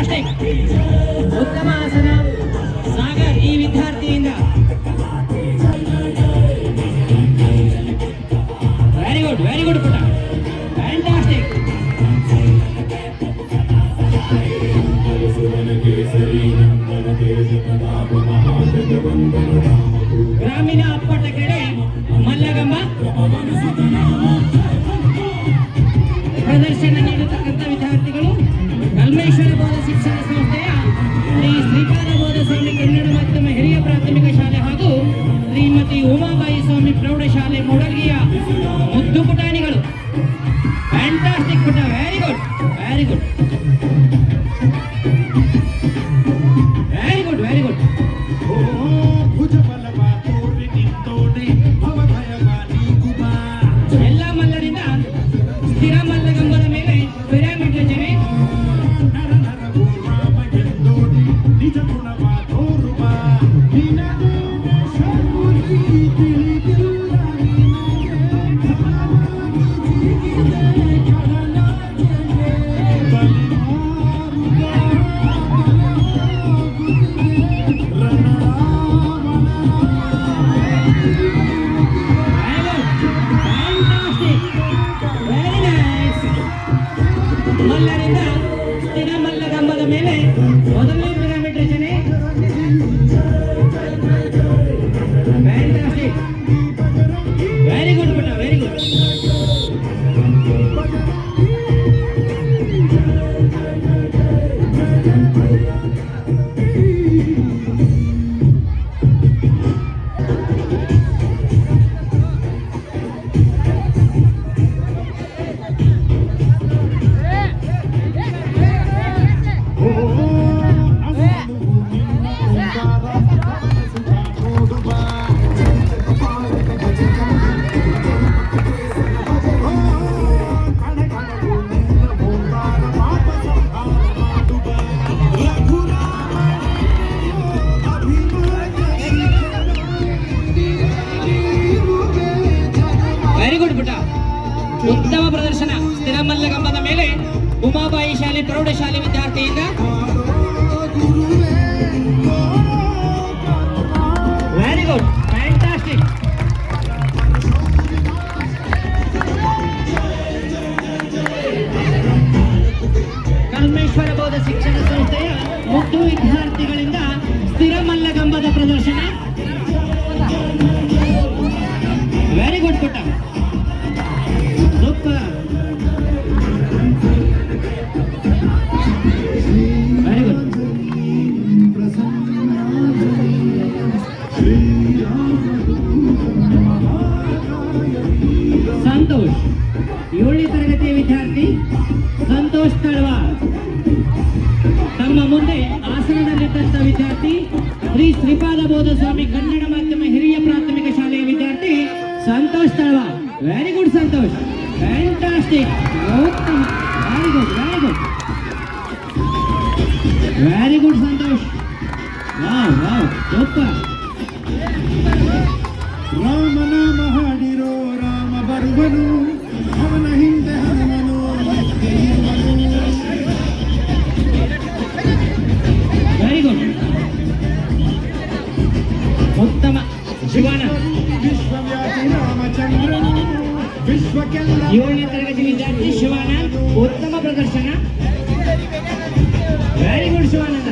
Fantastic, ಉತ್ತಮ ಆಸನ. ಸಾಗರ್ ಈ ವಿದ್ಯಾರ್ಥಿಯಿಂದ ವೆರಿ ಗುಡ್ ಪುಟ, ಫ್ಯಾಂಟಾಸ್ಟಿಕ್. ಗ್ರಾಮೀಣ ಅಪ್ಪಟ ಕ್ರೀಡೆ ಮಲ್ಲಗಂಬ ಪ್ರದರ್ಶನ ನೀಡತಕ್ಕಂಥ ವಿದ್ಯಾರ್ಥಿಗಳು ಕಲ್ಮೇಶ್ವರ ಬೋಧ ಶಿಕ್ಷಣ ಸಂಸ್ಥೆಯ ಶ್ರೀ ಶ್ರೀಪಾದ ಬೋಧ ಸ್ವಾಮಿ ಕನ್ನಡ ಮಾಧ್ಯಮ ಹಿರಿಯ ಪ್ರಾಥಮಿಕ ಶಾಲೆ ಹಾಗೂ ಶ್ರೀಮತಿ ಉಮಾಬಾಯಿ ಸ್ವಾಮಿ ಪ್ರೌಢಶಾಲೆ ಮೂಡಲ್ಗಿಯ ಮುದ್ದು ಪುಟಾಣಿಗಳು. ಫ್ಯಾಂಟಾಸ್ಟಿಕ್ ಪುಟ, ವೆರಿ ಗುಡ್. ಎಲ್ಲ ಮಲ್ಲರಿಂದ ಸ್ಥಿರ ಮಲ್ಲಗಂಬದ ಮೇಲೆ ಪಿರಮಿಡ್ ರಚನೆ. ಮಲ್ಲರಿಂದ ಸ್ಥಿರ ಮಲ್ಲಗಂಬದ ಮೇಲೆ ಮೊದಲನೇ ಪಿರಮಿಡ್ ರಚನೆ. ಫ್ಯಾಂಟಾಸ್ಟಿಕ್, ವೆರಿ ಗುಡ್ ಪುಟ, ವೆರಿ ಗುಡ್. ಉತ್ತಮ ಪ್ರದರ್ಶನ ಸ್ಥಿರ ಮಲ್ಲಗಂಬದ ಮೇಲೆ ಉಮಾಬಾಯಿ ಶಾಲೆ ಪ್ರೌಢಶಾಲೆ ವಿದ್ಯಾರ್ಥಿಯಿಂದ. Very good, fantastic. ಕಲ್ಮೇಶ್ವರ ಬೋಧ ಶಿಕ್ಷಣ ಸಂಸ್ಥೆಯ ಮುದ್ದು ವಿದ್ಯಾರ್ಥಿಗಳಿಂದ ಸ್ಥಿರ ಮಲ್ಲಗಂಬದ ಪ್ರದರ್ಶನ. ವೆರಿ ಗುಡ್ ಪುಟ್ಟ, ಸೂಪರ್. Very good. ಸಂತೋಷ್ 7ನೇ ತರಗತಿಯ ವಿದ್ಯಾರ್ಥಿ ಸಂತೋಷ್ ತಳವಾರ್. ತಮ್ಮ ಮುಂದೆ ಆಸನದಲ್ಲಿದ್ದಂಥ ವಿದ್ಯಾರ್ಥಿ ಶ್ರೀ ಶ್ರೀಪಾದ ಬೋಧ ಸ್ವಾಮಿ ಕನ್ನಡ ಮಾಧ್ಯಮ ಹಿರಿಯ ಪ್ರಾಥಮಿಕ ಶಾಲೆಯ ವಿದ್ಯಾರ್ಥಿ Santosh Talawar. Very good Santosh, fantastic, ಉತ್ತಮ, very good, very good Santosh. Wow, super. ರಾಮನಾಮ ಹಾಡಿರೋ ರಾಮ ಬರುವನು, ಅವನ ಹಿಂದೆ ಹನುಮನು. ವೆರಿ ಗುಡ್, ಉತ್ತಮ. ಶಿವಾನ ವಿಶ್ವವ್ಯಾಪಿ ರಾಮಚಂದ್ರನು, ವಿಶ್ವಕ್ಕೆಲ್ಲ. 7ನೇ ತರಗತಿ ವಿದ್ಯಾರ್ಥಿ ಶಿವಾನಂದ್, ಉತ್ತಮ ಪ್ರದರ್ಶನ. Very good Shivananda.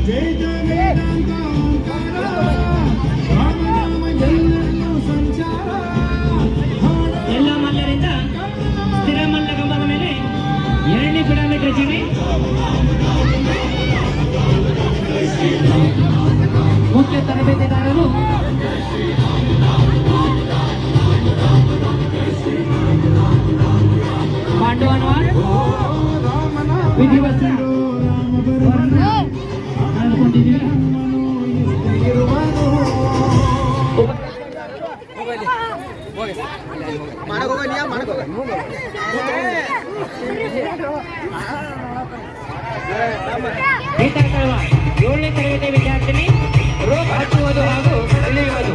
ಜಯ ಜಯ ವೇದಾಂತ ಓಂಕಾರ, ರಾಮನಾಮ ಎಲ್ಲೆಲ್ಲೂ ಸಂಚಾರ. ಎಲ್ಲ ಮಲ್ಲರಿಂದ ಸ್ಥಿರ ಮಲ್ಲಗಂಬದ ಮೇಲೆ 2ನೇ ಪಿರಮಿಡ್ ರಚನೆ. ಮುಖ್ಯ ತರಬೇತಿದಾರರು ಪಾಂಡವನ್ವಾರ್ ವಿಧಿವತ್ ಅನ್ಕೊಂಡಿದ್ದೀವಿ. ಗೀತಾ ತಳವಾರ್ 7ನೇ ತರಗತಿ ವಿದ್ಯಾರ್ಥಿನಿ, ರೋಪ್ ಹಚ್ಚುವುದು ಹಾಗೂ ಇಳಿಯುವುದು.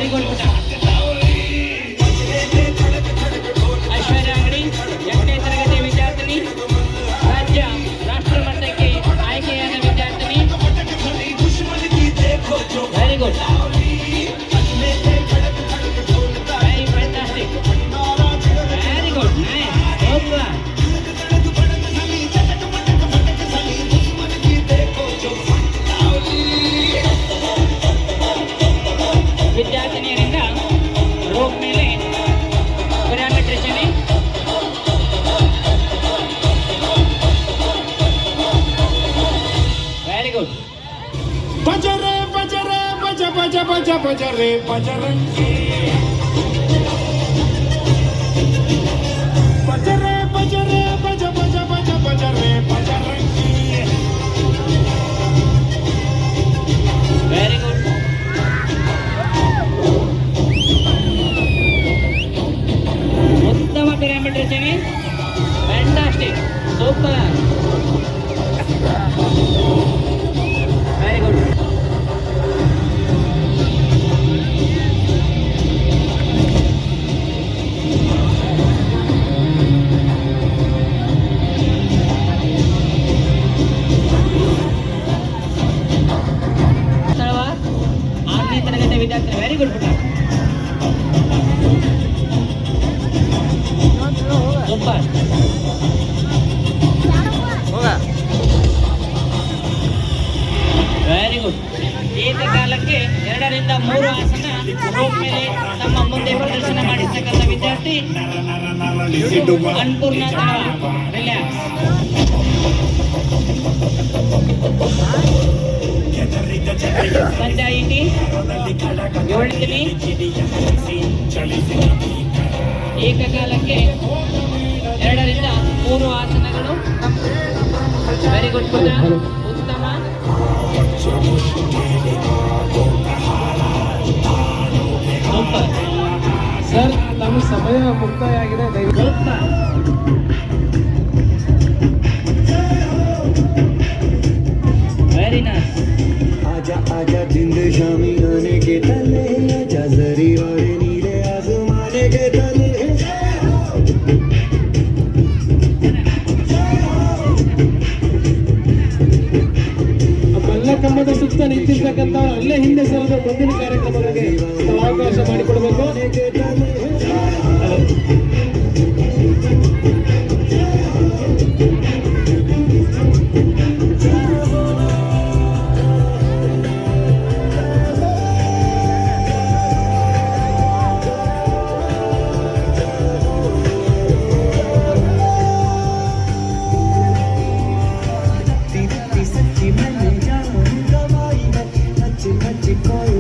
ವೆರಿ ಗುಡ್ ಪುಟ. ಐಶ್ವರ್ಯ ಅಂಗಡಿ 8ನೇ ತರಗತಿ ವಿದ್ಯಾರ್ಥಿನಿ, ರಾಜ್ಯ ರಾಷ್ಟ್ರ ಮಟ್ಟಕ್ಕೆ ಆಯ್ಕೆಯಾದ ವಿದ್ಯಾರ್ಥಿನಿ. Very good, very fantastic, very good, nice, super. ವಿದ್ಯಾರ್ಥಿನಿಯರಿಂದ ರೋಪ್ ಮೇಲೆ ಪಿರಮಿಡ್ ರಚನೆ. Very good. ಬಜರೆ ಬಜರೆ ಬಜ ಬಜ ಬಜ ಬಜರೆ ಬಜರಂಗಿ ಬಜರೆ ಬಜರೆ ಬಜ ಬಜ ಬಜ ಬಜರೆ ಬಜರಂಗಿ. Very good. ಉತ್ತಮ ಪಿರಮಿಡ್ ರಚನೆ, fantastic, super, very good. Talawar 6ನೇ ತರಗತಿ ವಿದ್ಯಾರ್ಥಿ, ವೆರಿ ಗುಡ್ ಪುಟ, ಸೂಪರ್. Very good. ಏಕಕಾಲಕ್ಕೆ 2 ರಿಂದ 3 ಆಸನ ರೋಪ್ ಮೇಲೆ ತಮ್ಮ ಮುಂದೆ ಪ್ರದರ್ಶನ ಮಾಡಿರ್ತಕ್ಕಂಥ ವಿದ್ಯಾರ್ಥಿ ಅನ್ಪೂರ್ಣ ತಳವಾರ್. ರಿಲ್ಯಾಕ್ಸ್. ಸಂಧ್ಯಾ ಇಟಿ 7ನೇ ಏಕಕಾಲಕ್ಕೆ 2 ರಿಂದ 3 ಆಸನಗಳು. ವೆರಿ ಗುಡ್ ಪುಟ, ಉತ್ತಮ. ಸೂಪರ್ ಸರ್, ನಮ್ಮ ಸಮಯ ಮುಕ್ತಾಯ ಆಗಿದೆ. ಸೂಪರ್. Very nice. आजा आजा जिंद शामी आने के तले, आजा जरी और नीले आसमाने के तले. ಬಲ್ಲ ಕಂಬದ ಸುತ್ತ ನಿಂತಿರ್ತಕ್ಕಂಥ ಅಲ್ಲೇ ಹಿಂದೆ ಸರದ ಮುಂದಿನ ಕಾರ್ಯಕ್ರಮಗಳಿಗೆ ಅವಕಾಶ ಮಾಡಿಕೊಡಬೇಕು.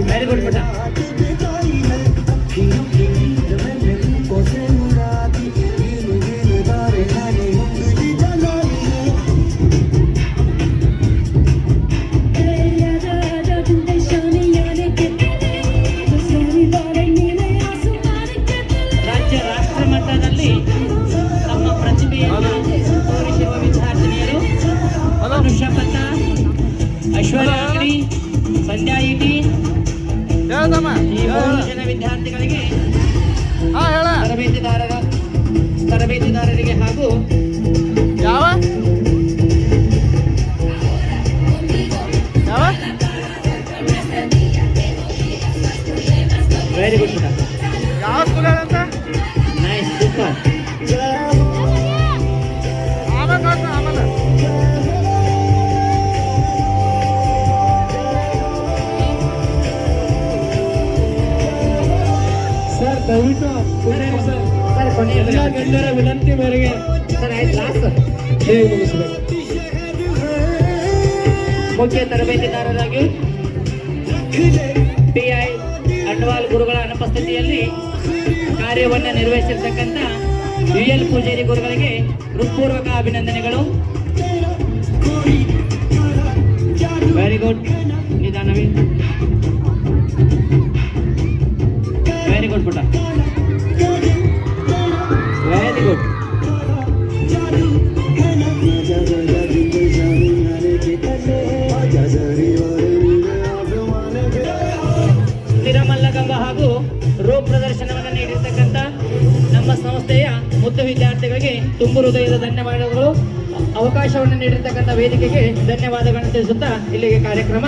ವೆರಿ ಗುಡ್ ಪುಟ. ರಾಜ್ಯ ರಾಷ್ಟ್ರ ಮಟ್ಟದಲ್ಲಿ ತಮ್ಮ ಪ್ರತಿಭೆಯನ್ನು ತೋರಿಸಿರುವ ವಿದ್ಯಾರ್ಥಿನಿಯರು ಅನುಷಾ ಪತ್ತ, ಐಶ್ವರ್ಯ ಅಂಗಡಿ, ಸಂಧ್ಯಾ ಇಟಿ. ಈ 3 ಜನ ವಿದ್ಯಾರ್ಥಿಗಳಿಗೆ ತರಬೇತಿದಾರರಿಗೆ ಹಾಗೂ ವೆರಿ ಗುಡ್ ಪುಟ, ನೈಸ್, ಸೂಪರ್. ಸರ್, ದಯವಿಟ್ಟು ಎಲ್ಲ ಗಣ್ಯರ ವಿನಂತಿ ಮೇರೆಗೆ ಹೇಗೆ ಮುಗಿಸಬೇಕು. ಮುಖ್ಯ ತರಬೇತಿದಾರರಾಗಿ PI ಅಡ್ವಾಲ್ ಗುರುಗಳ ಅನುಪಸ್ಥಿತಿಯಲ್ಲಿ ಕಾರ್ಯವನ್ನು ನಿರ್ವಹಿಸಿರ್ತಕ್ಕಂಥ UL ಪೂಜಾರಿ ಗುರುಗಳಿಗೆ ಹೃತ್ಪೂರ್ವಕ ಅಭಿನಂದನೆಗಳು. Very good. ನಿಧಾನವೇ, ವೆರಿ ಗುಡ್ ಪುಟ, ವೆರಿ ಗುಡ್. ಸ್ಥಿರ ಮಲ್ಲಕಂಬ ಹಾಗೂ ತುಂಬು ಹೃದಯದ ಧನ್ಯವಾದಗಳು. ಅವಕಾಶವನ್ನು ನೀಡಿರ್ತಕ್ಕಂಥ ವೇದಿಕೆಗೆ ಧನ್ಯವಾದಗಳನ್ನು ತಿಳಿಸುತ್ತಾ ಇಲ್ಲಿಗೆ ಕಾರ್ಯಕ್ರಮ